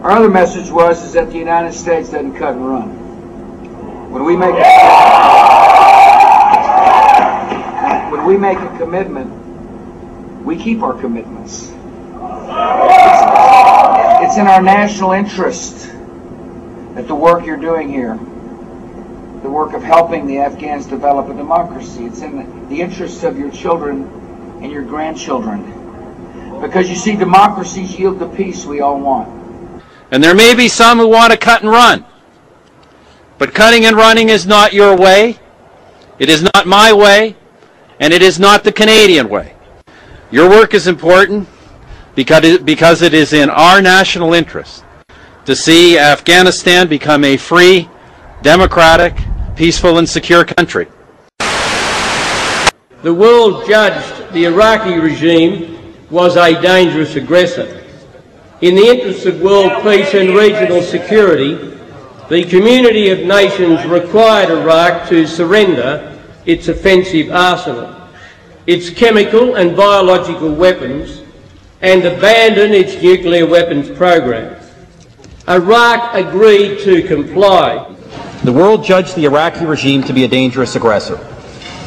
Our other message is that the United States doesn't cut and run. When we make a commitment, we keep our commitments. It's in our national interest that the work you're doing here, the work of helping the Afghans develop a democracy, it's in the interests of your children and your grandchildren. Because you see, democracies yield the peace we all want. And there may be some who want to cut and run. But cutting and running is not your way. It is not my way. And it is not the Canadian way. Your work is important because it is in our national interest to see Afghanistan become a free, democratic, peaceful and secure country. The world judged the Iraqi regime was a dangerous aggressor. In the interests of world peace and regional security, the community of nations required Iraq to surrender its offensive arsenal, its chemical and biological weapons, and abandon its nuclear weapons program. Iraq agreed to comply. The world judged the Iraqi regime to be a dangerous aggressor.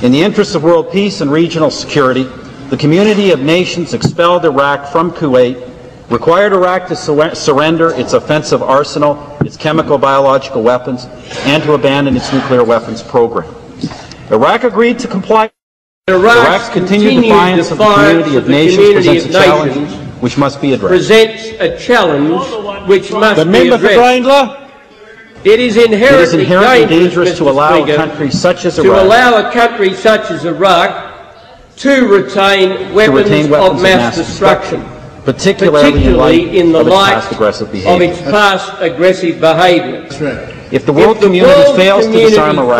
In the interests of world peace and regional security, the community of nations expelled Iraq from Kuwait, required Iraq to surrender its offensive arsenal, its chemical biological weapons, and to abandon its nuclear weapons program. Iraq agreed to comply. Iraq's continued defiance of the community of nations presents a challenge which must be addressed. Presents a challenge which must be addressed. It is inherently dangerous to allow a country such as Iraq to retain weapons of mass destruction, particularly in the light of its past aggressive behaviour. If the world community fails to disarm Iraq,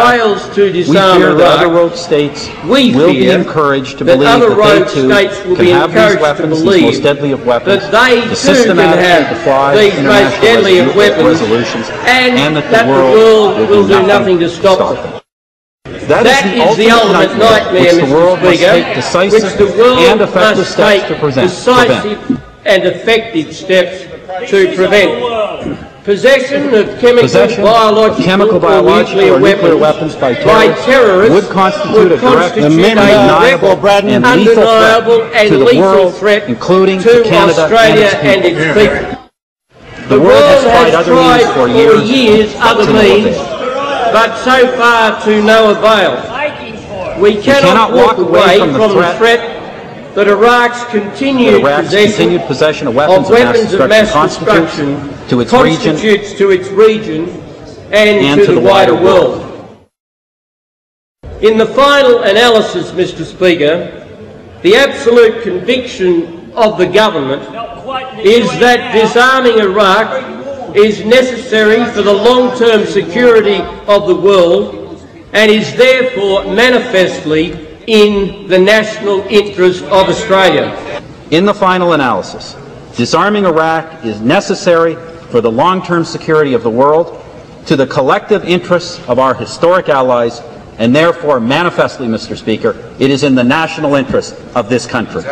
we fear that other rogue states will be encouraged to believe that they too can have these weapons, these most deadly of weapons, to systematically defy international resolutions, and that the world will do nothing to stop them. That is the ultimate nightmare, Mr. Speaker, which the world must take decisive and effective steps to prevent. Possession of chemical, biological, or nuclear weapons by terrorists would constitute a direct, undeniable, and lethal threat including to Canada Australia and its people. The world has tried for years other means, but so far to no avail. We cannot walk away from the threat that Iraq's continued possession of weapons of mass destruction constitutes to its region and to the wider world. In the final analysis, Mr. Speaker, the absolute conviction of the government is that disarming Iraq is necessary for the long-term security of the world and is therefore manifestly in the national interest of Australia. In the final analysis, disarming Iraq is necessary for the long-term security of the world, to the collective interests of our historic allies, and therefore manifestly, Mr. Speaker, it is in the national interest of this country.